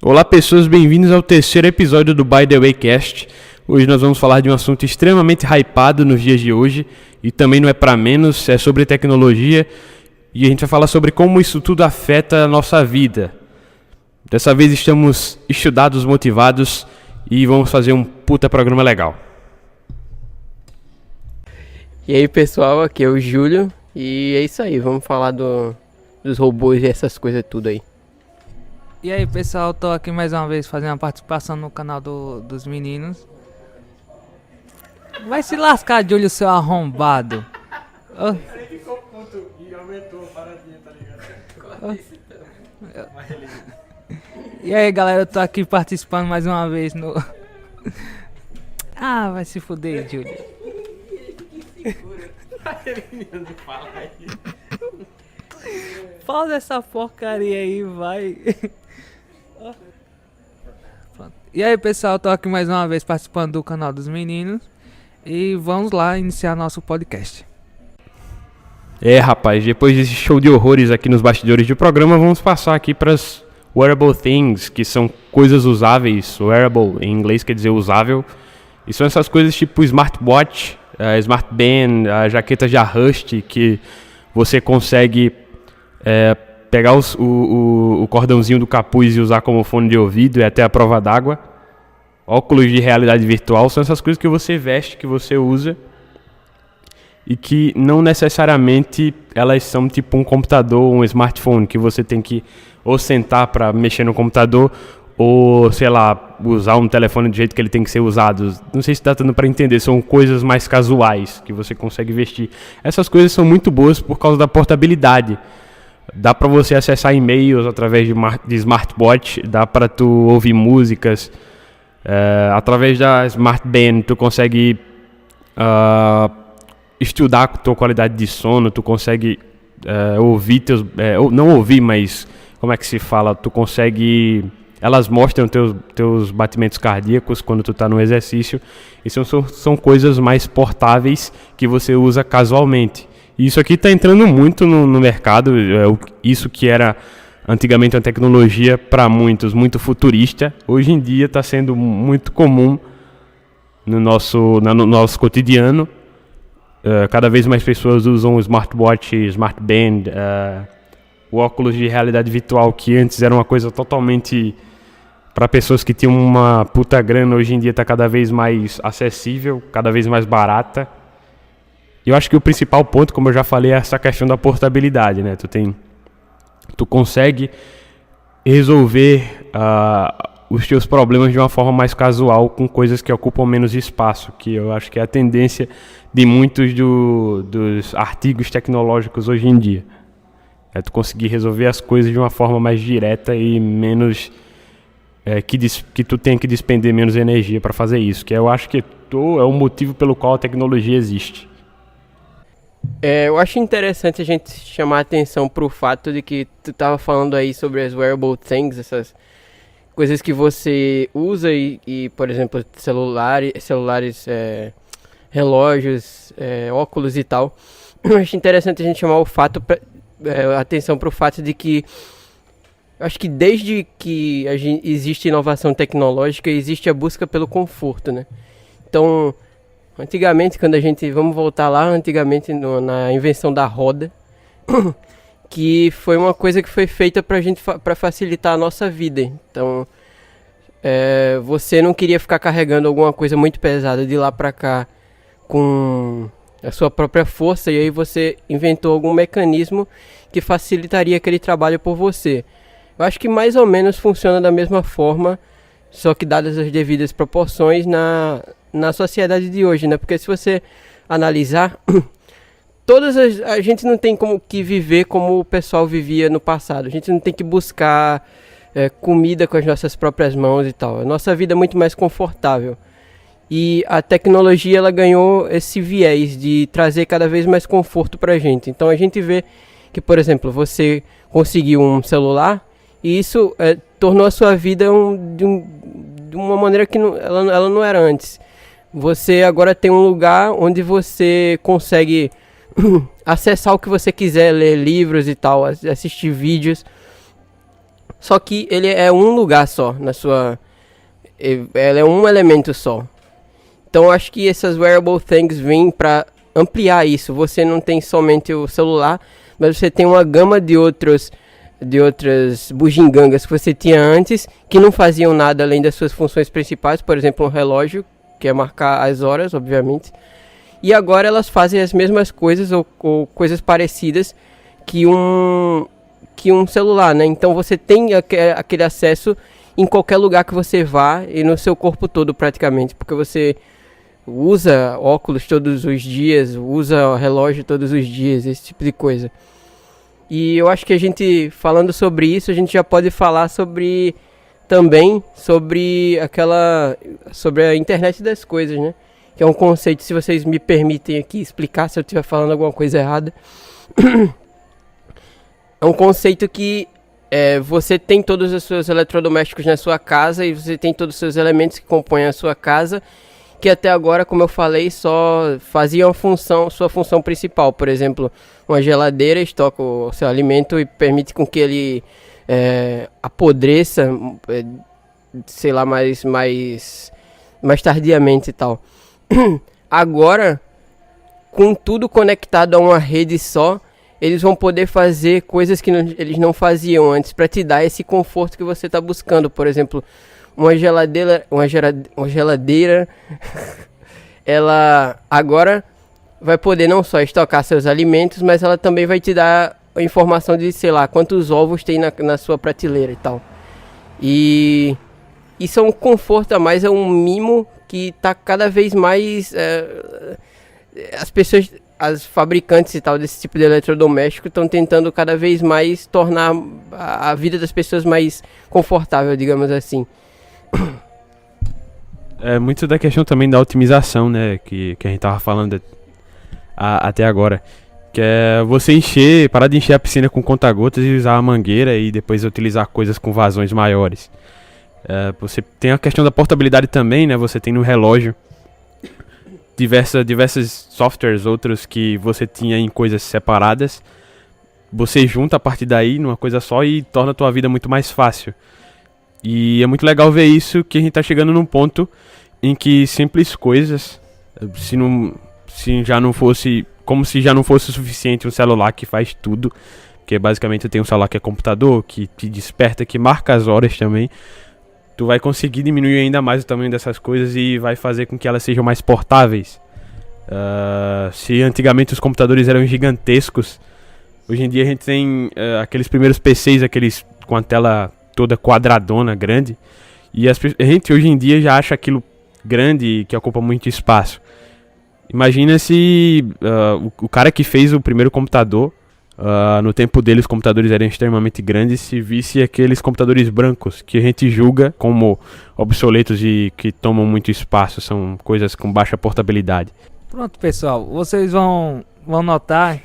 Olá pessoas, bem-vindos ao terceiro episódio do By The Way Cast. Hoje nós vamos falar de um assunto extremamente hypado nos dias de hoje e também não é para menos, é sobre tecnologia e a gente vai falar sobre como isso tudo afeta a nossa vida. Dessa vez estamos estudados, motivados e vamos fazer um puta programa legal. E aí pessoal, aqui é o Júlio e é isso aí, vamos falar dos robôs e essas coisas tudo aí. E aí pessoal, tô aqui mais uma vez fazendo a participação no canal dos meninos. Vai se lascar, Júlio, seu arrombado. Ele ficou puto e aumentou a paradinha, tá ligado? E aí galera, eu tô aqui participando mais uma vez no... Ah, vai se fuder, Júlio. Pausa essa porcaria aí, vai. Pronto. E aí pessoal, tô aqui mais uma vez participando do canal dos meninos. E vamos lá iniciar nosso podcast. Rapaz, depois desse show de horrores aqui nos bastidores do programa, vamos passar aqui para as wearable things, que são coisas usáveis. Wearable em inglês quer dizer usável. E são essas coisas tipo smartwatch, smartband, a jaqueta de Rust, que você consegue pegar o cordãozinho do capuz e usar como fone de ouvido e até a prova d'água. Óculos de realidade virtual são essas coisas que você veste, que você usa e que não necessariamente elas são tipo um computador ou um smartphone que você tem que ou sentar para mexer no computador ou, sei lá, usar um telefone do jeito que ele tem que ser usado. Não sei se está dando para entender, são coisas mais casuais que você consegue vestir. Essas coisas são muito boas por causa da portabilidade. Dá para você acessar e-mails através de smartwatch, dá para tu ouvir músicas. Através da Smart Band tu consegue estudar a tua qualidade de sono, tu consegue ouvir teus... não ouvir, mas como é que se fala? Tu consegue... Elas mostram teus batimentos cardíacos quando tu está no exercício. E são coisas mais portáveis que você usa casualmente. E isso aqui está entrando muito no mercado. Isso que era antigamente uma tecnologia para muitos muito futurista, hoje em dia está sendo muito comum no nosso cotidiano. Cada vez mais pessoas usam o smartwatch, smartband, o óculos de realidade virtual, que antes era uma coisa totalmente para pessoas que tinham uma puta grana, hoje em dia está cada vez mais acessível, cada vez mais barata. E eu acho que o principal ponto, como eu já falei, é essa questão da portabilidade, né? Tu consegue resolver os teus problemas de uma forma mais casual, com coisas que ocupam menos espaço, que eu acho que é a tendência de muitos dos artigos tecnológicos hoje em dia. É tu conseguir resolver as coisas de uma forma mais direta e menos... que tu tenha que despender menos energia para fazer isso, que eu acho que é o motivo pelo qual a tecnologia existe. Eu acho interessante a gente chamar a atenção pro fato de que tu estava falando aí sobre as wearable things, essas coisas que você usa e por exemplo, celulares, relógios, óculos e tal. Eu acho interessante a gente chamar a atenção pro fato de que eu acho que desde que existe inovação tecnológica, existe a busca pelo conforto, né? Então, antigamente, vamos voltar lá, na invenção da roda, que foi uma coisa que foi feita para facilitar a nossa vida. Então, você não queria ficar carregando alguma coisa muito pesada de lá para cá com a sua própria força, e aí você inventou algum mecanismo que facilitaria aquele trabalho por você. Eu acho que mais ou menos funciona da mesma forma, só que dadas as devidas proporções na sociedade de hoje, né? Porque se você analisar, a gente não tem como que viver como o pessoal vivia no passado. A gente não tem que buscar comida com as nossas próprias mãos e tal. A nossa vida é muito mais confortável. E a tecnologia, ela ganhou esse viés de trazer cada vez mais conforto pra gente. Então a gente vê que, por exemplo, você conseguiu um celular e isso tornou a sua vida de uma maneira que ela não era antes. Você agora tem um lugar onde você consegue acessar o que você quiser, ler livros e tal, assistir vídeos. só que ele é um lugar só na sua... Ela é um elemento só. Então eu acho que essas wearable things vêm para ampliar isso. Você não tem somente o celular, mas você tem uma gama de outras bugigangas que você tinha antes, que não faziam nada além das suas funções principais, por exemplo, um relógio, que é marcar as horas, obviamente. E agora elas fazem as mesmas coisas ou coisas parecidas que um celular, né? Então você tem aquele acesso em qualquer lugar que você vá e no seu corpo todo praticamente, porque você usa óculos todos os dias, usa relógio todos os dias, esse tipo de coisa. E eu acho que a gente, falando sobre isso, a gente já pode falar sobre a internet das coisas, né? Que é um conceito, se vocês me permitem aqui explicar, se eu estiver falando alguma coisa errada. É um conceito que você tem todos os seus eletrodomésticos na sua casa e você tem todos os seus elementos que compõem a sua casa, que até agora, como eu falei, só faziam sua função principal. Por exemplo, uma geladeira estoca o seu alimento e permite com que ele apodreça, sei lá, mais tardiamente e tal. Agora, com tudo conectado a uma rede só, eles vão poder fazer coisas que eles não faziam antes, para te dar esse conforto que você está buscando. Por exemplo, uma geladeira ela agora vai poder não só estocar seus alimentos, mas ela também vai te dar a informação de, sei lá, quantos ovos tem na sua prateleira e tal. E isso é um conforto a mais, é um mimo que está cada vez mais... As fabricantes e tal desse tipo de eletrodoméstico estão tentando cada vez mais tornar a vida das pessoas mais confortável, digamos assim. É muito da questão também da otimização, né, que a gente tava falando até agora. Que é você parar de encher a piscina com conta-gotas e usar a mangueira e depois utilizar coisas com vazões maiores. Você tem a questão da portabilidade também, né, você tem no relógio diversos softwares, outros que você tinha em coisas separadas, você junta a partir daí numa coisa só e torna a tua vida muito mais fácil. E é muito legal ver isso, que a gente tá chegando num ponto em que simples coisas, se já não fosse o suficiente um celular que faz tudo, porque basicamente eu tenho um celular que é computador, que te desperta, que marca as horas também. Tu vai conseguir diminuir ainda mais o tamanho dessas coisas e vai fazer com que elas sejam mais portáveis. Se antigamente os computadores eram gigantescos, hoje em dia a gente tem aqueles primeiros PCs, aqueles com a tela toda quadradona, grande, e a gente hoje em dia já acha aquilo grande e que ocupa muito espaço. Imagina se o cara que fez o primeiro computador, no tempo dele os computadores eram extremamente grandes, se visse aqueles computadores brancos que a gente julga como obsoletos e que tomam muito espaço, são coisas com baixa portabilidade. Pronto, pessoal, vocês vão notar.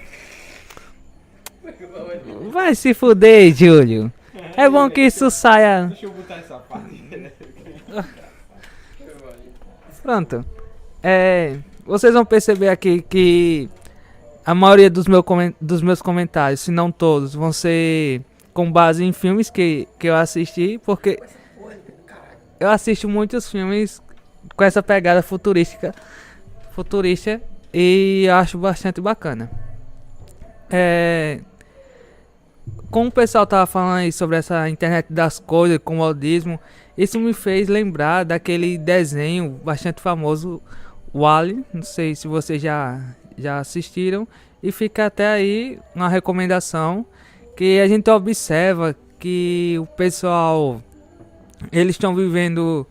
Vai se fuder, Júlio. É bom que isso saia. Deixa eu botar essa parte. Pronto. Vocês vão perceber aqui que a maioria dos meus comentários, se não todos, vão ser com base em filmes que eu assisti, porque eu assisto muitos filmes com essa pegada futurista e eu acho bastante bacana. Como o pessoal tava falando aí sobre essa internet das coisas, comodismo, isso me fez lembrar daquele desenho bastante famoso, WALL-E. Não sei se vocês já assistiram, e fica até aí uma recomendação, que a gente observa que o pessoal, eles estão vivendo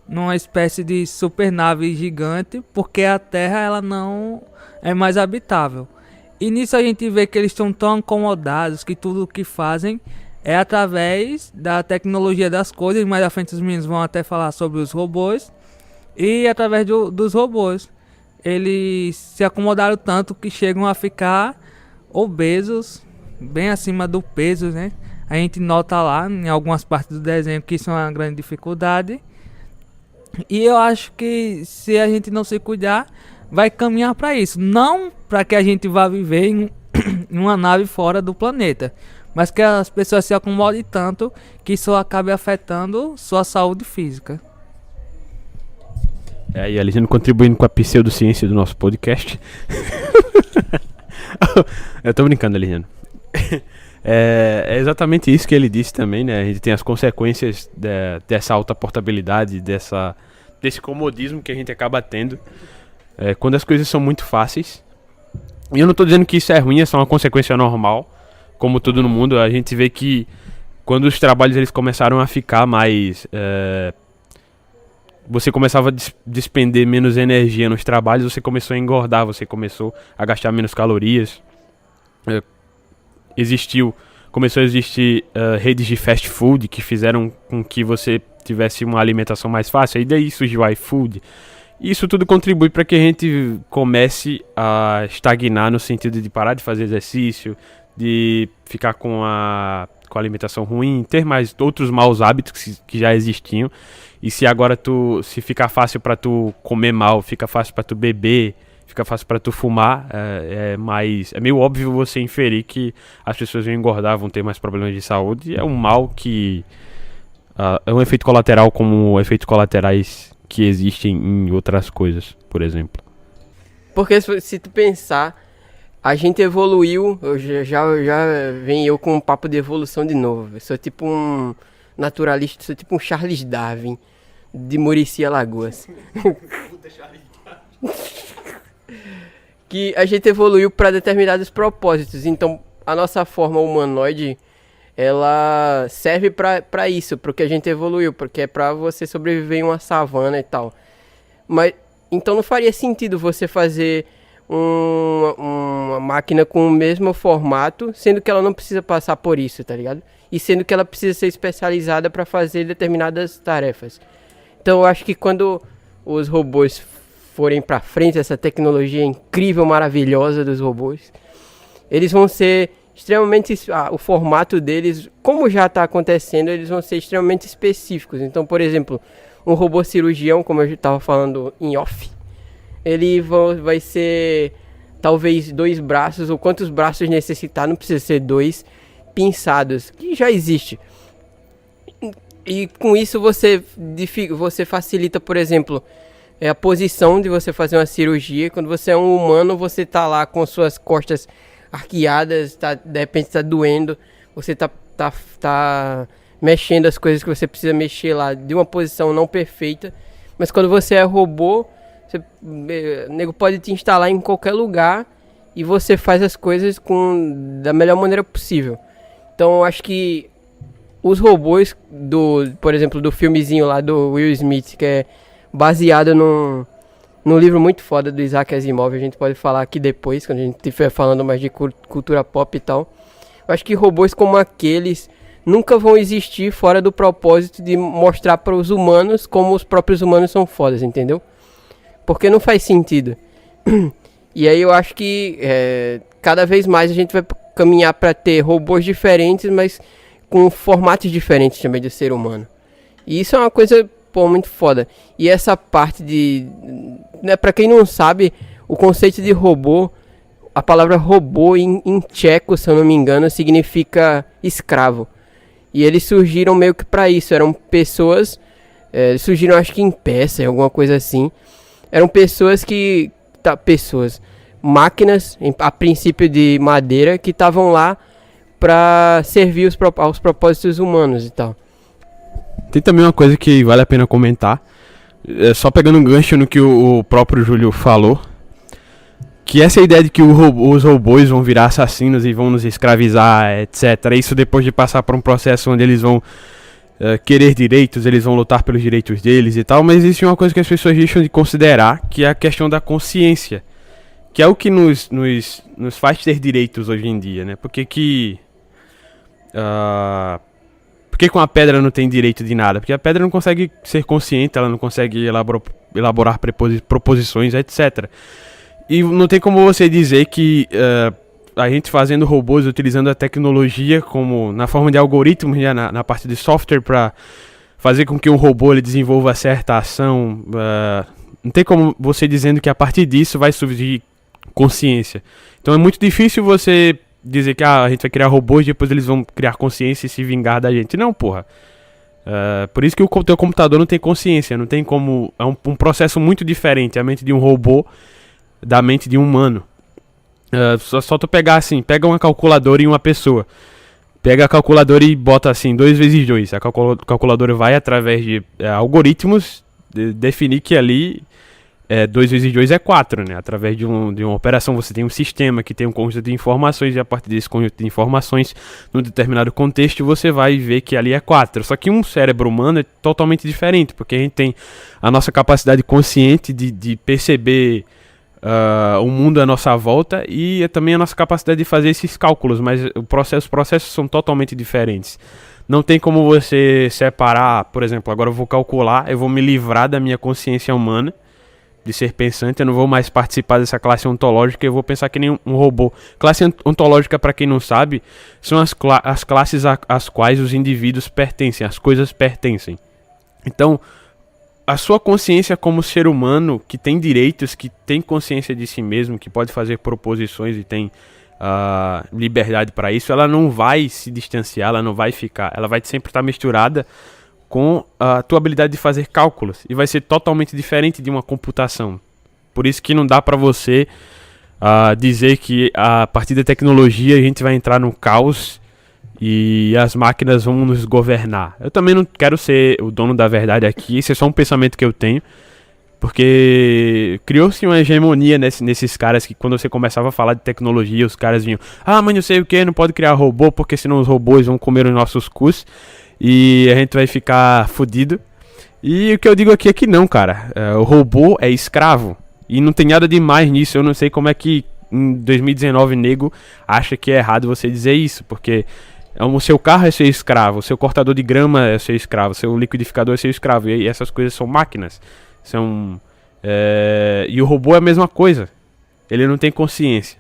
numa espécie de supernave gigante, porque a Terra ela não é mais habitável. E nisso a gente vê que eles estão tão acomodados que tudo o que fazem é através da tecnologia das coisas. Mais à frente os meninos vão até falar sobre os robôs. E através dos robôs, eles se acomodaram tanto que chegam a ficar obesos, bem acima do peso, né? A gente nota lá em algumas partes do desenho que isso é uma grande dificuldade. E eu acho que se a gente não se cuidar, vai caminhar para isso. Não para que a gente vá viver em uma nave fora do planeta, mas que as pessoas se acomodem tanto que isso acabe afetando sua saúde física. E a Elisane contribuindo com a pseudociência do nosso podcast. Eu tô brincando, Elisane. É exatamente isso que ele disse também, né? A gente tem as consequências dessa alta portabilidade, desse comodismo que a gente acaba tendo quando as coisas são muito fáceis. E eu não tô dizendo que isso é ruim, é só uma consequência normal, como tudo no mundo. A gente vê que quando os trabalhos eles começaram a ficar mais... você começava a despender menos energia nos trabalhos, você começou a engordar, você começou a gastar menos calorias. Começou a existir redes de fast food que fizeram com que você tivesse uma alimentação mais fácil, e daí surgiu o iFood. Isso tudo contribui para que a gente comece a estagnar no sentido de parar de fazer exercício, de ficar com a alimentação ruim, ter mais outros maus hábitos que já existiam. E se agora se ficar fácil para tu comer mal, fica fácil para tu beber, fica fácil para tu fumar, é meio óbvio você inferir que as pessoas vão engordar, vão ter mais problemas de saúde. É um mal que é um efeito colateral como efeitos colaterais que existem em outras coisas, por exemplo. Porque se tu pensar, a gente evoluiu, já vem eu com um papo de evolução de novo. Eu sou tipo um naturalista, sou tipo um Charles Darwin de Muricy, Alagoas. Que a gente evoluiu para determinados propósitos. Então, a nossa forma humanoide, ela serve para isso, para o que a gente evoluiu, porque é para você sobreviver em uma savana e tal. Mas então não faria sentido você fazer uma máquina com o mesmo formato, sendo que ela não precisa passar por isso, tá ligado? E sendo que ela precisa ser especializada para fazer determinadas tarefas. Então eu acho que quando os robôs forem para frente, essa tecnologia incrível, maravilhosa dos robôs, eles vão ser extremamente... o formato deles, como já está acontecendo, eles vão ser extremamente específicos. Então, por exemplo, um robô cirurgião, como eu estava falando em off, ele vai ser talvez 2 braços, ou quantos braços necessitar, não precisa ser 2, pinçados, que já existe. E com isso você facilita, por exemplo, a posição de você fazer uma cirurgia. Quando você é um humano, você tá lá com suas costas arqueadas, de repente está doendo, você tá mexendo as coisas que você precisa mexer lá de uma posição não perfeita. Mas quando você é robô, o nego pode te instalar em qualquer lugar e você faz as coisas da melhor maneira possível. Então eu acho que os robôs por exemplo, do filmezinho lá do Will Smith, que é baseado num livro muito foda do Isaac Asimov, a gente pode falar aqui depois, quando a gente estiver falando mais de cultura pop e tal. Eu acho que robôs como aqueles nunca vão existir fora do propósito de mostrar para os humanos como os próprios humanos são fodas, entendeu? Porque não faz sentido. E aí eu acho que cada vez mais a gente vai caminhar para ter robôs diferentes, mas com formatos diferentes também do ser humano. E isso é uma coisa, muito foda. E essa parte né, pra quem não sabe, o conceito de robô, a palavra robô em tcheco, se eu não me engano, significa escravo. E eles surgiram meio que pra isso. Eram pessoas, eles surgiram acho que em Pérsia, alguma coisa assim. Eram pessoas máquinas, a princípio de madeira, que estavam lá pra servir aos propósitos humanos e tal. Tem também uma coisa que vale a pena comentar, só pegando um gancho no que o próprio Júlio falou, que essa ideia de que os robôs vão virar assassinos e vão nos escravizar, etc. Isso depois de passar por um processo onde eles vão querer direitos, eles vão lutar pelos direitos deles e tal, mas existe uma coisa que as pessoas deixam de considerar, que é a questão da consciência, que é o que nos faz ter direitos hoje em dia, né? Por que com a pedra não tem direito de nada? Porque a pedra não consegue ser consciente, ela não consegue elaborar proposições, etc. E não tem como você dizer que a gente fazendo robôs, utilizando a tecnologia como na forma de algoritmos, na parte de software, para fazer com que um robô ele desenvolva certa ação, não tem como você dizendo que a partir disso vai surgir consciência. Então é muito difícil você dizer que a gente vai criar robôs e depois eles vão criar consciência e se vingar da gente. Não, porra. Por isso que o teu computador não tem consciência, não tem como... É um processo muito diferente, a mente de um robô da mente de um humano. Só tu pegar assim, pega uma calculadora e uma pessoa. Pega a calculadora e bota assim, 2 vezes 2. A calculadora vai através de algoritmos definir que ali 2 vezes 2 é 4, né? Através de uma operação você tem um sistema que tem um conjunto de informações e a partir desse conjunto de informações, num determinado contexto, você vai ver que ali é 4. Só que um cérebro humano é totalmente diferente, porque a gente tem a nossa capacidade consciente de perceber o mundo à nossa volta e também a nossa capacidade de fazer esses cálculos, mas os processos são totalmente diferentes. Não tem como você separar, por exemplo, agora eu vou calcular, eu vou me livrar da minha consciência humana, de ser pensante, eu não vou mais participar dessa classe ontológica, eu vou pensar que nem um robô. Classe ontológica, para quem não sabe, são as classes às quais os indivíduos pertencem, as coisas pertencem. Então, a sua consciência como ser humano, que tem direitos, que tem consciência de si mesmo, que pode fazer proposições e tem liberdade para isso, ela não vai se distanciar, ela não vai ficar, ela vai sempre estar misturada com a tua habilidade de fazer cálculos e vai ser totalmente diferente de uma computação. Por isso que não dá para você dizer que a partir da tecnologia a gente vai entrar no caos e as máquinas vão nos governar. Eu também não quero ser o dono da verdade aqui, esse é só um pensamento que eu tenho, porque criou-se uma hegemonia nesses caras que quando você começava a falar de tecnologia, os caras vinham, mas não sei o que, não pode criar robô porque senão os robôs vão comer os nossos cus e a gente vai ficar fudido. E o que eu digo aqui é que não, cara, o robô é escravo e não tem nada demais nisso. Eu não sei como é que em 2019 nego acha que é errado você dizer isso, porque o seu carro é seu escravo, o seu cortador de grama é seu escravo, o seu liquidificador é seu escravo, e essas coisas são máquinas. E o robô é a mesma coisa, ele não tem consciência.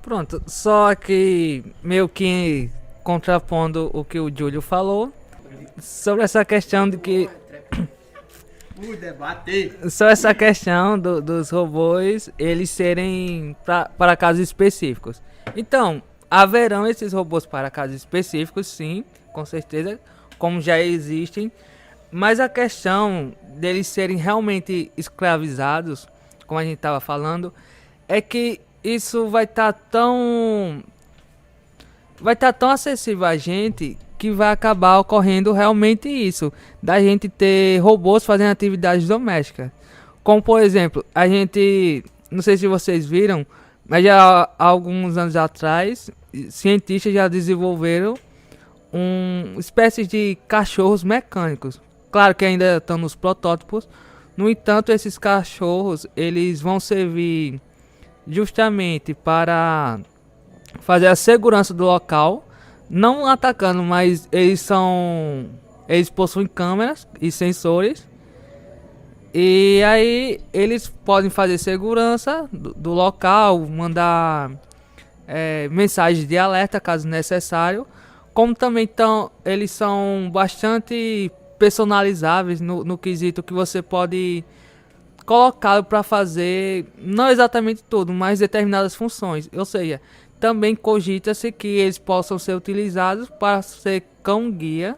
Pronto, só que meio que contrapondo o que o Júlio falou sobre essa questão de que sobre essa questão dos robôs eles serem para casos específicos. Então, haverão esses robôs para casos específicos, sim, com certeza, como já existem, mas a questão deles serem realmente escravizados, como a gente estava falando, é que isso vai estar tão acessível a gente que vai acabar ocorrendo realmente isso, da gente ter robôs fazendo atividades domésticas. Como, por exemplo, a gente, não sei se vocês viram, mas já há alguns anos atrás, cientistas já desenvolveram uma espécie de cachorros mecânicos. Claro que ainda estão nos protótipos, no entanto, esses cachorros, eles vão servir justamente para fazer a segurança do local, não atacando, mas eles possuem câmeras e sensores, e aí eles podem fazer segurança do local, mandar mensagens de alerta caso necessário, como também eles são bastante personalizáveis no quesito que você pode colocá-lo para fazer, não exatamente tudo, mas determinadas funções, ou seja, também cogita-se que eles possam ser utilizados para ser cão-guia.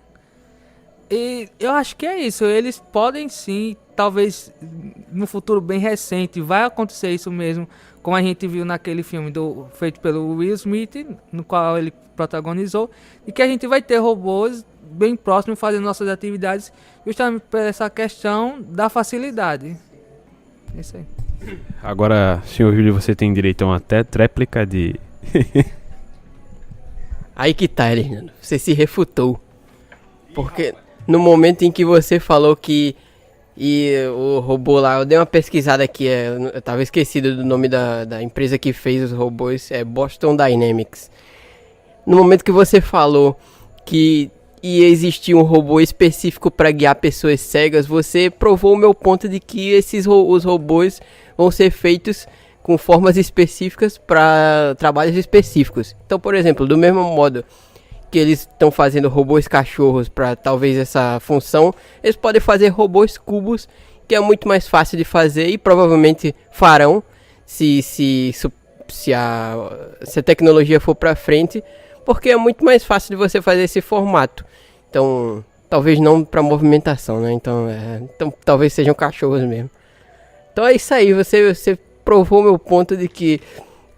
E eu acho que é isso. Eles podem sim, talvez no futuro bem recente, vai acontecer isso mesmo, como a gente viu naquele filme feito pelo Will Smith, no qual ele protagonizou, e que a gente vai ter robôs bem próximos fazendo nossas atividades, justamente por essa questão da facilidade. É isso aí. Agora, senhor Júlio, você tem direito a uma tréplica de... Aí que tá, Hernando. Você se refutou. Porque no momento em que você falou que o robô lá, eu dei uma pesquisada aqui, eu tava esquecido do nome da empresa que fez os robôs, é Boston Dynamics. No momento que você falou que ia existir um robô específico para guiar pessoas cegas, você provou o meu ponto de que os robôs vão ser feitos com formas específicas para trabalhos específicos. Então, por exemplo, do mesmo modo que eles estão fazendo robôs cachorros para talvez essa função, eles podem fazer robôs cubos, que é muito mais fácil de fazer e provavelmente farão, se se a tecnologia for para frente, porque é muito mais fácil de você fazer esse formato. Então, talvez não para movimentação, né? Então, talvez sejam cachorros mesmo. Então é isso aí, você provou meu ponto de que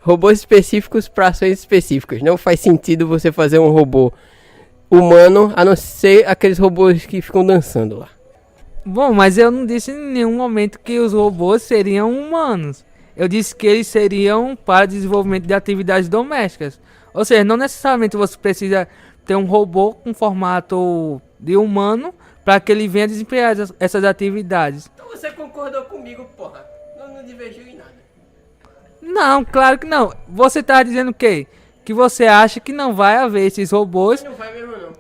robôs específicos para ações específicas. Não faz sentido você fazer um robô humano, a não ser aqueles robôs que ficam dançando lá. Bom, mas eu não disse em nenhum momento que os robôs seriam humanos. Eu disse que eles seriam para desenvolvimento de atividades domésticas. Ou seja, não necessariamente você precisa ter um robô com formato de humano para que ele venha desempenhar essas atividades. Então você concordou comigo, porra. Não divergiu em nada. Não, claro que não. Você tá dizendo o quê? Que você acha que não vai haver esses robôs. Não vai mesmo não.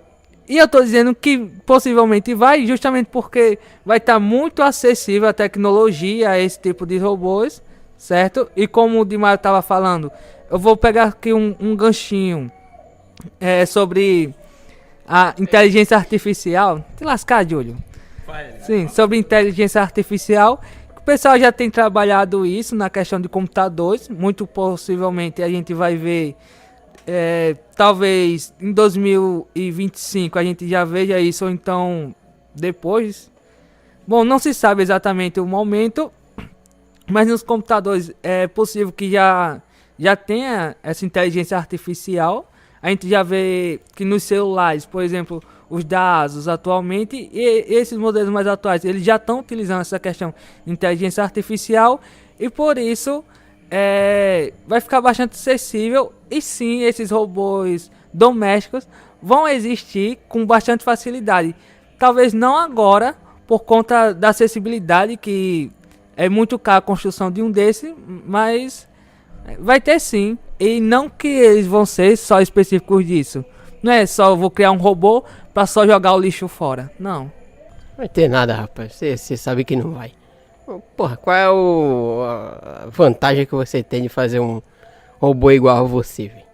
E eu tô dizendo que possivelmente vai, justamente porque vai estar muito acessível a tecnologia, a esse tipo de robôs, certo? E como o Dimário tava falando, eu vou pegar aqui um ganchinho sobre a inteligência artificial. Te lascar, Júlio. Sim, sobre inteligência artificial. O pessoal já tem trabalhado isso na questão de computadores. Muito possivelmente a gente vai ver, talvez em 2025 a gente já veja isso, ou então depois. Bom, não se sabe exatamente o momento, mas nos computadores é possível que já tenha essa inteligência artificial. A gente já vê que nos celulares, por exemplo, os da Asus atualmente, e esses modelos mais atuais, eles já estão utilizando essa questão de inteligência artificial, e por isso vai ficar bastante acessível. E sim, esses robôs domésticos vão existir com bastante facilidade. Talvez não agora, por conta da acessibilidade, que é muito caro a construção de um desse, mas vai ter sim. E não que eles vão ser só específicos disso. Não é só eu vou criar um robô pra só jogar o lixo fora. Não. Vai ter nada, rapaz. Você sabe que não vai. Porra, qual é a vantagem que você tem de fazer um robô igual a você, velho?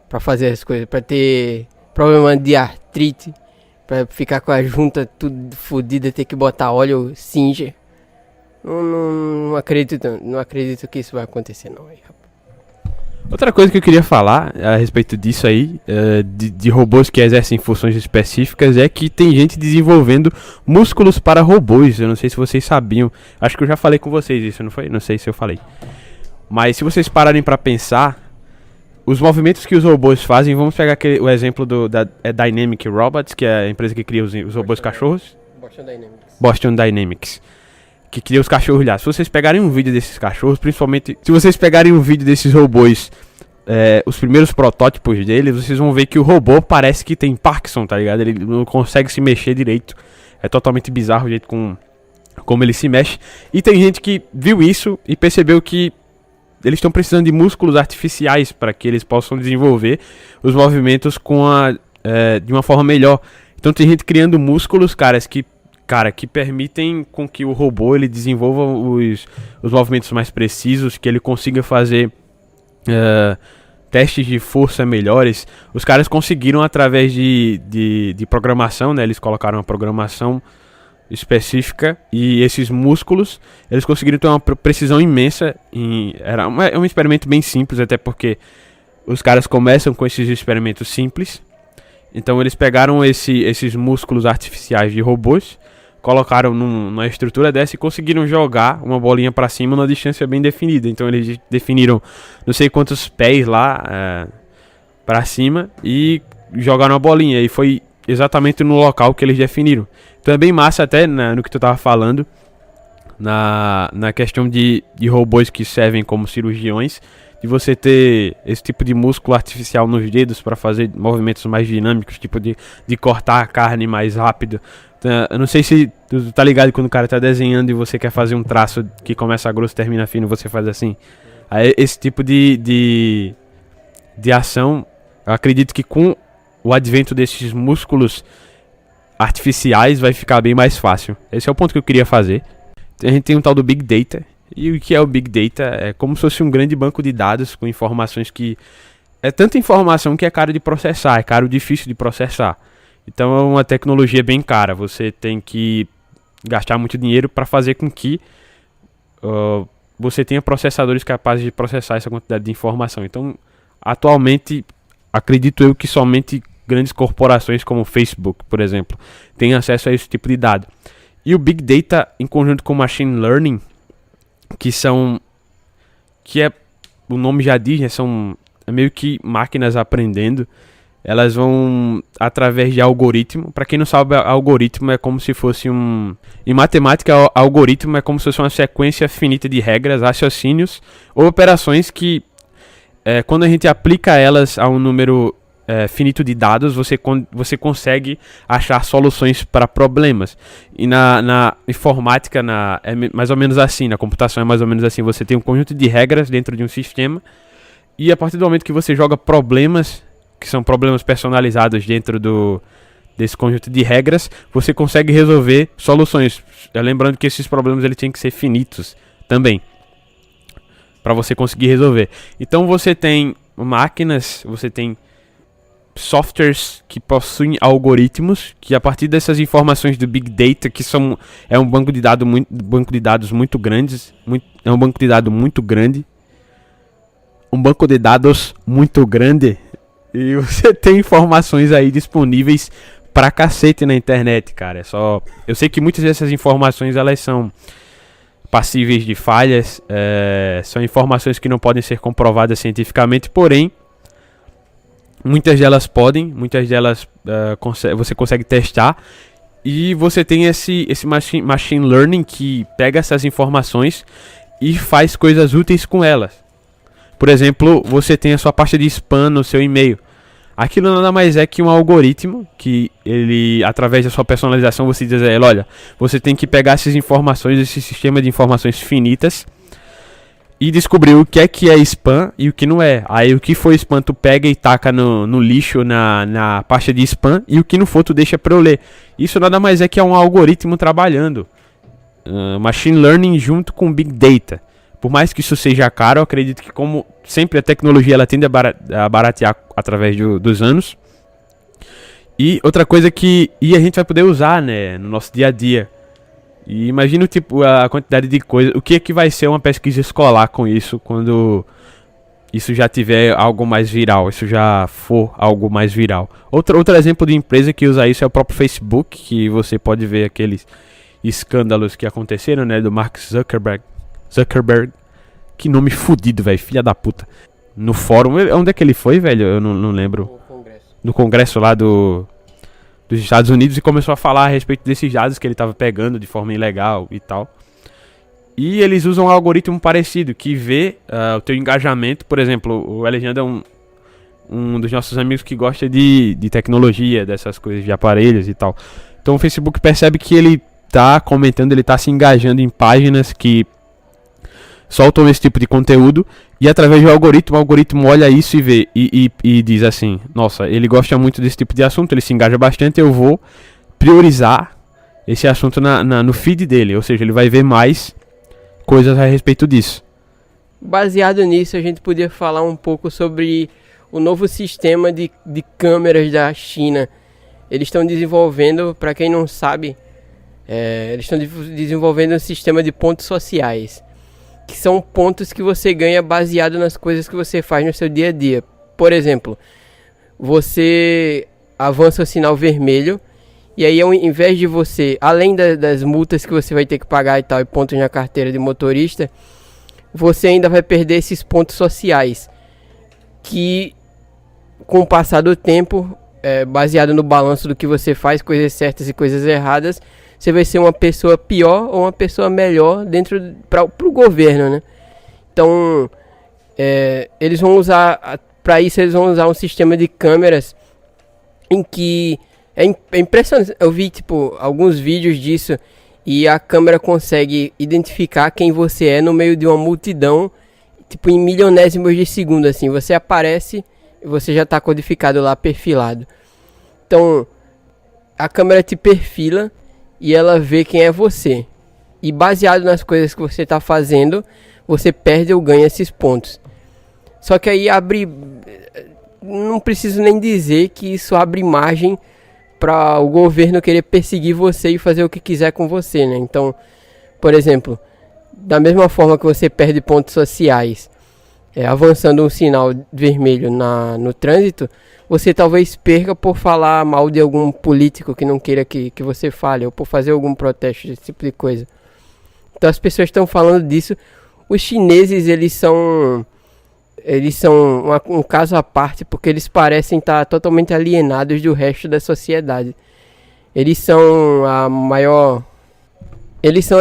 Pra fazer as coisas, pra ter problema de artrite, pra ficar com a junta tudo fodida, ter que botar óleo Singer. Não acredito que isso vai acontecer não, aí, rapaz. Outra coisa que eu queria falar a respeito disso aí, de robôs que exercem funções específicas, é que tem gente desenvolvendo músculos para robôs. Eu não sei se vocês sabiam, acho que eu já falei com vocês isso, não foi? Não sei se eu falei. Mas se vocês pararem para pensar, os movimentos que os robôs fazem, vamos pegar o exemplo da Dynamic Robots, que é a empresa que cria os robôs cachorros. Boston Dynamics. Que cria os cachorros lá. Se vocês pegarem um vídeo desses cachorros, principalmente se vocês pegarem um vídeo desses robôs, os primeiros protótipos deles, vocês vão ver que o robô parece que tem Parkinson, tá ligado? Ele não consegue se mexer direito. É totalmente bizarro o jeito como ele se mexe. E tem gente que viu isso e percebeu que eles estão precisando de músculos artificiais para que eles possam desenvolver os movimentos de uma forma melhor. Então tem gente criando músculos, que permitem com que o robô ele desenvolva os movimentos mais precisos, que ele consiga fazer testes de força melhores. Os caras conseguiram através de programação, né? Eles colocaram uma programação específica e esses músculos, eles conseguiram ter uma precisão imensa. É um experimento bem simples, até porque os caras começam com esses experimentos simples. Então eles pegaram esses músculos artificiais de robôs, colocaram numa estrutura dessa e conseguiram jogar uma bolinha para cima numa distância bem definida. Então eles definiram não sei quantos pés lá para cima e jogaram a bolinha. E foi exatamente no local que eles definiram. Então é bem massa até no que tu tava falando, na questão de robôs que servem como cirurgiões, de você ter esse tipo de músculo artificial nos dedos para fazer movimentos mais dinâmicos, tipo de cortar a carne mais rápido. Eu não sei se tu tá ligado quando o cara tá desenhando e você quer fazer um traço que começa grosso e termina fino, você faz assim. Aí, esse tipo de ação, eu acredito que com o advento desses músculos artificiais vai ficar bem mais fácil. Esse é o ponto que eu queria fazer. A gente tem um tal do Big Data. E o que é o Big Data? É como se fosse um grande banco de dados com informações que... É tanta informação que é caro de processar, é caro difícil de processar. Então é uma tecnologia bem cara. Você tem que gastar muito dinheiro para fazer com que você tenha processadores capazes de processar essa quantidade de informação. Então, atualmente, acredito eu que somente grandes corporações como o Facebook, por exemplo, têm acesso a esse tipo de dado. E o Big Data, em conjunto com o Machine Learning, o nome já diz, né, são meio que máquinas aprendendo. Elas vão através de algoritmo. Para quem não sabe, algoritmo é como se fosse em matemática, algoritmo é como se fosse uma sequência finita de regras, raciocínios ou operações que, quando a gente aplica elas a um número finito de dados, você consegue achar soluções para problemas. E na informática é mais ou menos assim, na computação é mais ou menos assim. Você tem um conjunto de regras dentro de um sistema, e a partir do momento que você joga problemas, que são problemas personalizados dentro desse conjunto de regras, você consegue resolver soluções. Lembrando que esses problemas eles têm que ser finitos também, para você conseguir resolver. Então você tem máquinas, você tem softwares que possuem algoritmos, que a partir dessas informações do Big Data, que é um banco de dados muito grandes, é um banco de dados muito grande, e você tem informações aí disponíveis pra cacete na internet, cara. Eu sei que muitas dessas informações elas são passíveis de falhas, são informações que não podem ser comprovadas cientificamente, porém muitas delas você consegue testar, e você tem esse machine learning que pega essas informações e faz coisas úteis com elas. Por exemplo, você tem a sua pasta de spam no seu e-mail. Aquilo nada mais é que um algoritmo que ele, através da sua personalização, você diz a ele, olha, você tem que pegar essas informações, esse sistema de informações finitas, e descobrir o que é spam e o que não é. Aí o que for spam tu pega e taca no lixo, na pasta de spam, e o que não for tu deixa pra eu ler. Isso nada mais é que é um algoritmo trabalhando. Machine Learning junto com Big Data. Por mais que isso seja caro, eu acredito que, como sempre, a tecnologia ela tende a baratear através dos anos. E outra coisa que a gente vai poder usar, né, no nosso dia a dia. E imagina a quantidade de coisas. O que é que vai ser uma pesquisa escolar com isso quando isso já tiver algo mais viral, isso já for algo mais viral. Outro exemplo de empresa que usa isso é o próprio Facebook, que você pode ver aqueles escândalos que aconteceram, né, do Mark Zuckerberg, que nome fudido, velho, filha da puta. No fórum, onde é que ele foi, velho? Eu não lembro. No congresso lá dos Estados Unidos, e começou a falar a respeito desses dados que ele tava pegando de forma ilegal e tal. E eles usam um algoritmo parecido, que vê o teu engajamento. Por exemplo, o Alexandre é um dos nossos amigos que gosta de tecnologia, dessas coisas, de aparelhos e tal. Então o Facebook percebe que ele tá comentando, ele tá se engajando em páginas que soltam esse tipo de conteúdo, e através do algoritmo, o algoritmo olha isso e vê e diz assim, nossa, ele gosta muito desse tipo de assunto, ele se engaja bastante, eu vou priorizar esse assunto no feed dele, ou seja, ele vai ver mais coisas a respeito disso. Baseado nisso, a gente podia falar um pouco sobre o novo sistema de câmeras da China. Eles estão desenvolvendo, para quem não sabe, eles estão desenvolvendo um sistema de pontos sociais, que são pontos que você ganha baseado nas coisas que você faz no seu dia a dia. Por exemplo, você avança o sinal vermelho, e aí ao invés de você, além das multas que você vai ter que pagar e tal, e pontos na carteira de motorista, você ainda vai perder esses pontos sociais, que com o passar do tempo, baseado no balanço do que você faz, coisas certas e coisas erradas, você vai ser uma pessoa pior ou uma pessoa melhor dentro para o governo, né? Então, eles vão usar, para isso eles vão usar um sistema de câmeras em que é impressionante. Eu vi alguns vídeos disso, e a câmera consegue identificar quem você é no meio de uma multidão, em milionésimos de segundo, assim. Você aparece e você já está codificado lá, perfilado. Então, a câmera te perfila e ela vê quem é você. E baseado nas coisas que você está fazendo, você perde ou ganha esses pontos. Só que aí abre... Não preciso nem dizer que isso abre margem para o governo querer perseguir você e fazer o que quiser com você, né? Então, por exemplo, da mesma forma que você perde pontos sociais avançando um sinal vermelho no trânsito, você talvez perca por falar mal de algum político que não queira que você fale, ou por fazer algum protesto, esse tipo de coisa. Então as pessoas estão falando disso. Os chineses, eles são um caso à parte, porque eles parecem estar totalmente alienados do resto da sociedade. Eles são a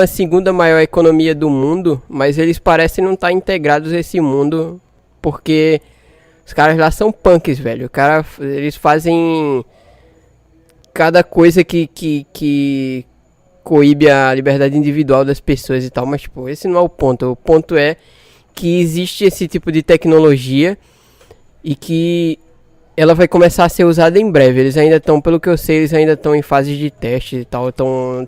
segunda maior economia do mundo, mas eles parecem não estar integrados a esse mundo, porque os caras lá são punks, velho. Eles fazem cada coisa que coíbe a liberdade individual das pessoas e tal, mas tipo, esse não é o ponto. O ponto é que existe esse tipo de tecnologia e que ela vai começar a ser usada em breve. Eles ainda estão, pelo que eu sei, em fase de teste e tal, estão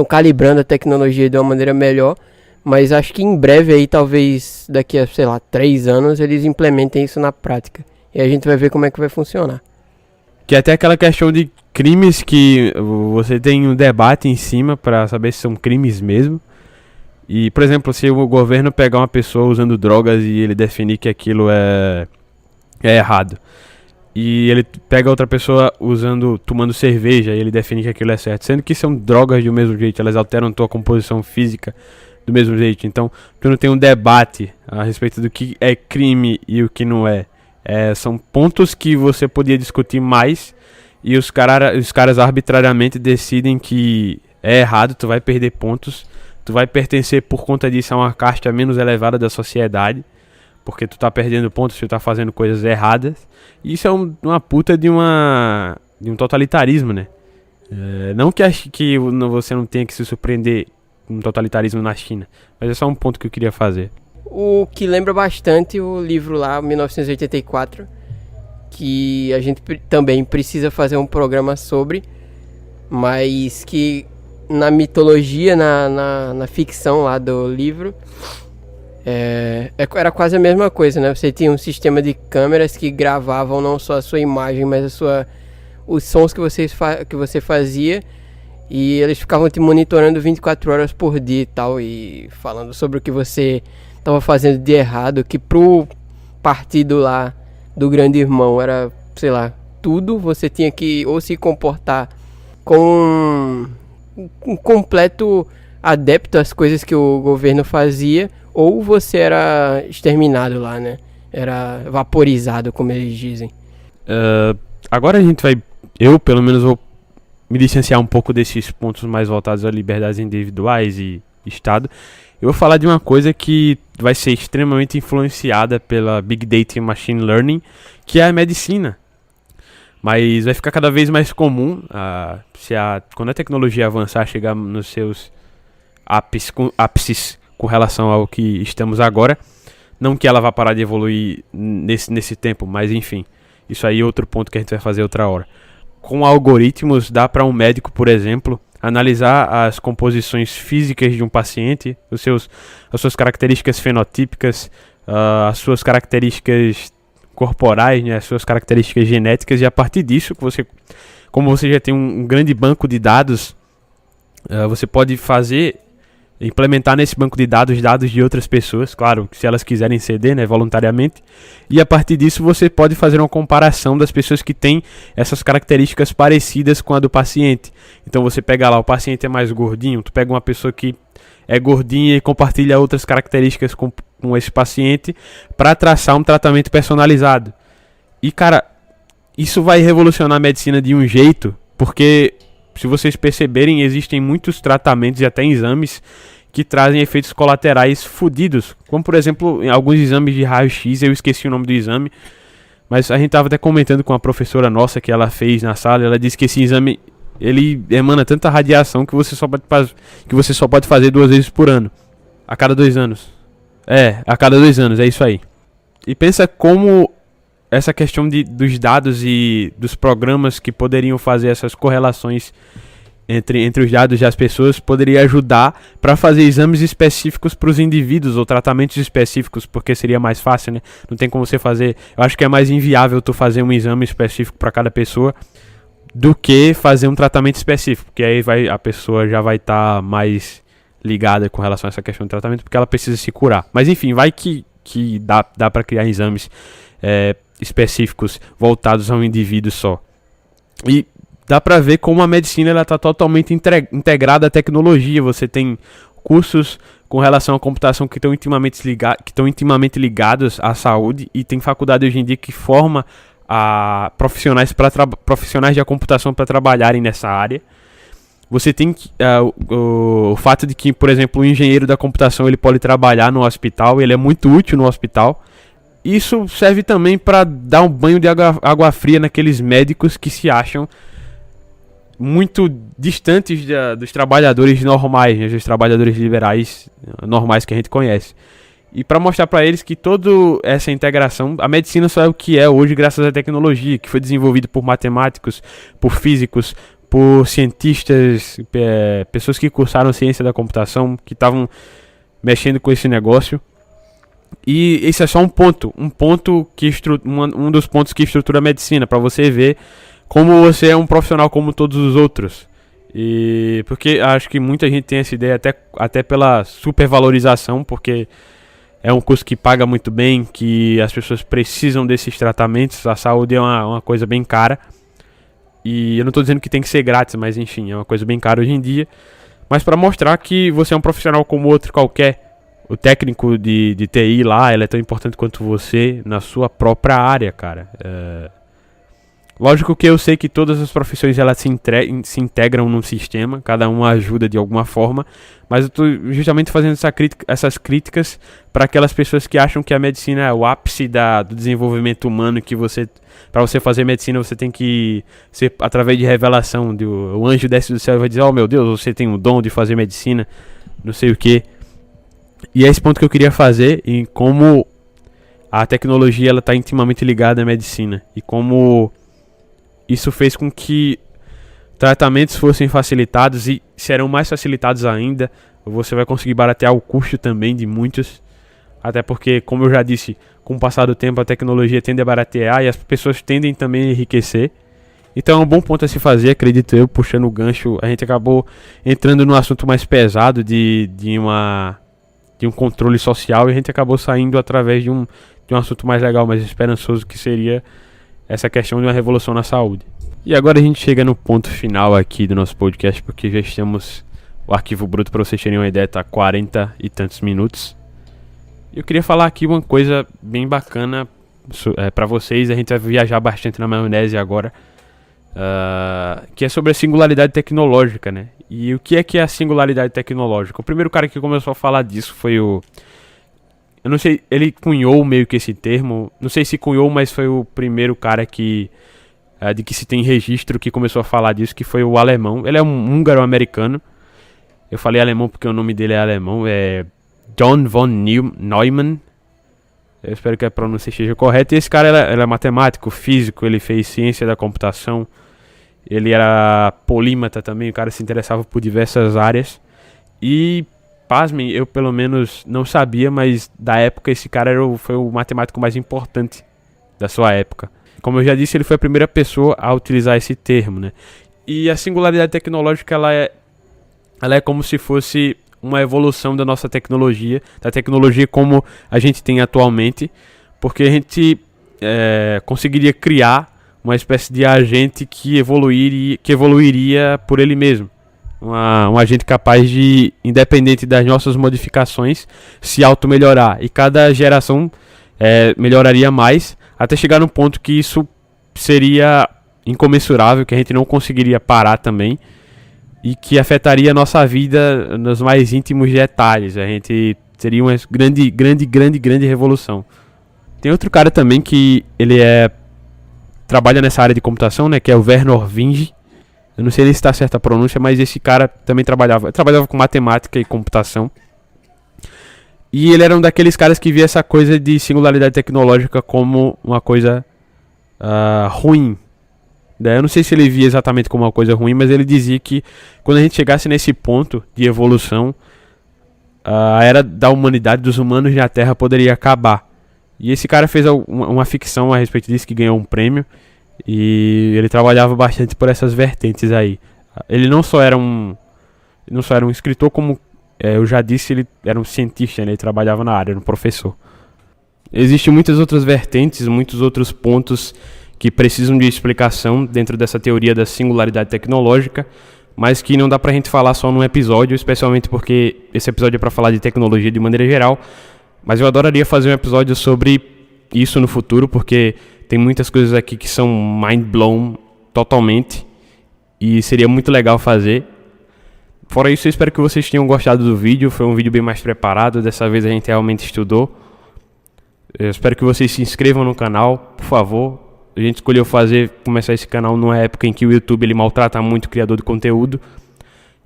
calibrando a tecnologia de uma maneira melhor, mas acho que em breve aí, talvez daqui a, 3 anos, eles implementem isso na prática. E a gente vai ver como é que vai funcionar. Que é até aquela questão de crimes que você tem um debate em cima para saber se são crimes mesmo. E, por exemplo, se o governo pegar uma pessoa usando drogas e ele definir que aquilo é errado, e ele pega outra pessoa tomando cerveja e ele define que aquilo é certo, sendo que são drogas do mesmo jeito, elas alteram tua composição física do mesmo jeito. Então, tu não tem um debate a respeito do que é crime e o que não é. São pontos que você podia discutir mais e os caras arbitrariamente decidem que é errado, tu vai perder pontos, tu vai pertencer por conta disso a uma casta menos elevada da sociedade, porque tu tá perdendo pontos se tu tá fazendo coisas erradas. E isso é uma puta de um totalitarismo, né? Não que você não tenha que se surpreender com um totalitarismo na China, mas é só um ponto que eu queria fazer. O que lembra bastante o livro lá, 1984, que a gente também precisa fazer um programa sobre, mas que na mitologia, na ficção lá do livro, era quase a mesma coisa, né? Você tinha um sistema de câmeras que gravavam não só a sua imagem, mas os sons que você fazia, e eles ficavam te monitorando 24 horas por dia e tal, e falando sobre o que você estava fazendo de errado, que pro partido lá do grande irmão era, tudo. Você tinha que ou se comportar com um completo adepto às coisas que o governo fazia, ou você era exterminado lá, né? Era vaporizado, como eles dizem. Agora eu pelo menos vou me distanciar um pouco desses pontos mais voltados a liberdades individuais e Estado. Eu vou falar de uma coisa que vai ser extremamente influenciada pela Big Data e Machine Learning, que é a medicina. Mas vai ficar cada vez mais comum, quando a tecnologia avançar, chegar nos seus ápices com relação ao que estamos agora. Não que ela vá parar de evoluir nesse tempo, mas enfim, isso aí é outro ponto que a gente vai fazer outra hora. Com algoritmos, dá para um médico, por exemplo, analisar as composições físicas de um paciente, as suas características fenotípicas, as suas características corporais, né, as suas características genéticas, e a partir disso, como você já tem um grande banco de dados, você pode implementar nesse banco de dados de outras pessoas, claro, se elas quiserem ceder, né, voluntariamente, e a partir disso você pode fazer uma comparação das pessoas que têm essas características parecidas com a do paciente. Então você pega lá, o paciente é mais gordinho, tu pega uma pessoa que é gordinha e compartilha outras características com esse paciente para traçar um tratamento personalizado. E cara, isso vai revolucionar a medicina de um jeito, porque se vocês perceberem, existem muitos tratamentos e até exames que trazem efeitos colaterais fodidos. Como, por exemplo, em alguns exames de raio-x, eu esqueci o nome do exame, mas a gente estava até comentando com a professora nossa que ela fez na sala. Ela disse que esse exame, ele emana tanta radiação que você só pode fazer 2 vezes por ano. A cada 2 anos. A cada 2 anos, é isso aí. E pensa como essa questão dos dados e dos programas que poderiam fazer essas correlações entre os dados das pessoas poderia ajudar para fazer exames específicos para os indivíduos ou tratamentos específicos, porque seria mais fácil, né? Não tem como você fazer. Eu acho que é mais inviável tu fazer um exame específico para cada pessoa do que fazer um tratamento específico, porque aí a pessoa já vai estar mais ligada com relação a essa questão do tratamento, porque ela precisa se curar. Mas enfim, vai que dá para criar exames específicos voltados a um indivíduo só. E dá para ver como a medicina está totalmente integrada à tecnologia. Você tem cursos com relação à computação que estão intimamente ligados à saúde, e tem faculdade hoje em dia que forma profissionais da computação para trabalharem nessa área. Você tem o fato de que, por exemplo, o engenheiro da computação ele pode trabalhar no hospital, ele é muito útil no hospital. Isso serve também para dar um banho de água fria naqueles médicos que se acham muito distantes dos trabalhadores normais, né, dos trabalhadores liberais normais que a gente conhece. E para mostrar para eles que toda essa integração, a medicina só é o que é hoje graças à tecnologia, que foi desenvolvida por matemáticos, por físicos, por cientistas, pessoas que cursaram ciência da computação, que estavam mexendo com esse negócio. E esse é só um ponto que um dos pontos que estrutura a medicina, para você ver como você é um profissional como todos os outros. E porque acho que muita gente tem essa ideia até pela supervalorização, porque é um curso que paga muito bem, que as pessoas precisam desses tratamentos. A saúde é uma coisa bem cara. E eu não estou dizendo que tem que ser grátis, mas enfim, é uma coisa bem cara hoje em dia. Mas para mostrar que você é um profissional como outro qualquer. O técnico de TI lá, ele é tão importante quanto você na sua própria área, cara. Lógico que eu sei que todas as profissões elas se integram num sistema, cada uma ajuda de alguma forma, mas eu estou justamente fazendo essas críticas para aquelas pessoas que acham que a medicina é o ápice do desenvolvimento humano, que para você fazer medicina você tem que ser através de revelação, o anjo desce do céu e vai dizer, oh meu Deus, você tem o dom de fazer medicina, não sei o que. E é esse ponto que eu queria fazer, em como a tecnologia está intimamente ligada à medicina, e como isso fez com que tratamentos fossem facilitados e serão mais facilitados ainda. Você vai conseguir baratear o custo também de muitos. Até porque, como eu já disse, com o passar do tempo a tecnologia tende a baratear e as pessoas tendem também a enriquecer. Então é um bom ponto a se fazer, acredito eu, puxando o gancho. A gente acabou entrando num assunto mais pesado de um controle social, e a gente acabou saindo através de um assunto mais legal, mais esperançoso, que seria essa questão de uma revolução na saúde. E agora a gente chega no ponto final aqui do nosso podcast, porque já estamos... O arquivo bruto, para vocês terem uma ideia, está 40 e tantos minutos. Eu queria falar aqui uma coisa bem bacana para vocês. A gente vai viajar bastante na maionese agora, que é sobre a singularidade tecnológica, né? E o que é a singularidade tecnológica? O primeiro cara que começou a falar disso foi o... Eu não sei, ele cunhou meio que esse termo. Não sei se cunhou, mas foi o primeiro cara de que se tem registro que começou a falar disso, que foi o alemão. Ele é um húngaro-americano. Eu falei alemão porque o nome dele é alemão. É John von Neumann. Eu espero que a pronúncia esteja correta. E esse cara ele é matemático, físico, ele fez ciência da computação. Ele era polímata também, o cara se interessava por diversas áreas. E... pasmem, eu pelo menos não sabia, mas da época esse cara foi o matemático mais importante da sua época. Como eu já disse, ele foi a primeira pessoa a utilizar esse termo, né? E a singularidade tecnológica, ela é como se fosse uma evolução da nossa tecnologia, da tecnologia como a gente tem atualmente, porque a gente conseguiria criar uma espécie de agente que evoluiria por ele mesmo. Um agente capaz de, independente das nossas modificações, se auto-melhorar. E cada geração melhoraria mais, até chegar num ponto que isso seria incomensurável, que a gente não conseguiria parar também, e que afetaria a nossa vida nos mais íntimos detalhes. A gente seria uma grande revolução. Tem outro cara também que ele trabalha nessa área de computação, né, que é o Vernor Vinge. Eu não sei nem se está certa a pronúncia, mas esse cara também trabalhava com matemática e computação. E ele era um daqueles caras que via essa coisa de singularidade tecnológica como uma coisa ruim. Eu não sei se ele via exatamente como uma coisa ruim, mas ele dizia que quando a gente chegasse nesse ponto de evolução, a era da humanidade, dos humanos na Terra, poderia acabar. E esse cara fez uma ficção a respeito disso, que ganhou um prêmio. E ele trabalhava bastante por essas vertentes aí. Ele não só era um escritor, como eu já disse, ele era um cientista, né? Ele trabalhava na área, era um professor. Existem muitas outras vertentes, muitos outros pontos que precisam de explicação dentro dessa teoria da singularidade tecnológica, mas que não dá pra gente falar só num episódio, especialmente porque esse episódio é para falar de tecnologia de maneira geral, mas eu adoraria fazer um episódio sobre isso no futuro, porque tem muitas coisas aqui que são mind blown totalmente, e seria muito legal fazer. Fora isso, eu espero que vocês tenham gostado do vídeo, foi um vídeo bem mais preparado, dessa vez a gente realmente estudou. Eu espero que vocês se inscrevam no canal, por favor. A gente escolheu começar esse canal numa época em que o YouTube ele maltrata muito o criador de conteúdo.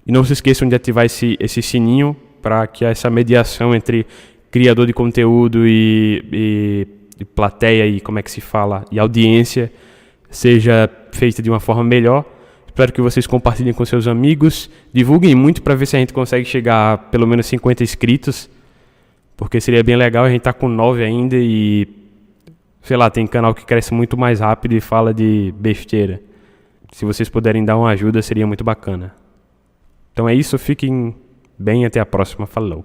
E não se esqueçam de ativar esse sininho para que essa mediação entre criador de conteúdo e plateia e como é que se fala, e audiência seja feita de uma forma melhor. Espero que vocês compartilhem com seus amigos, divulguem muito para ver se a gente consegue chegar a pelo menos 50 inscritos, porque seria bem legal. A gente tá com 9 ainda e sei lá, tem canal que cresce muito mais rápido e fala de besteira. Se vocês puderem dar uma ajuda, seria muito bacana. Então é isso, fiquem bem, até a próxima, falou.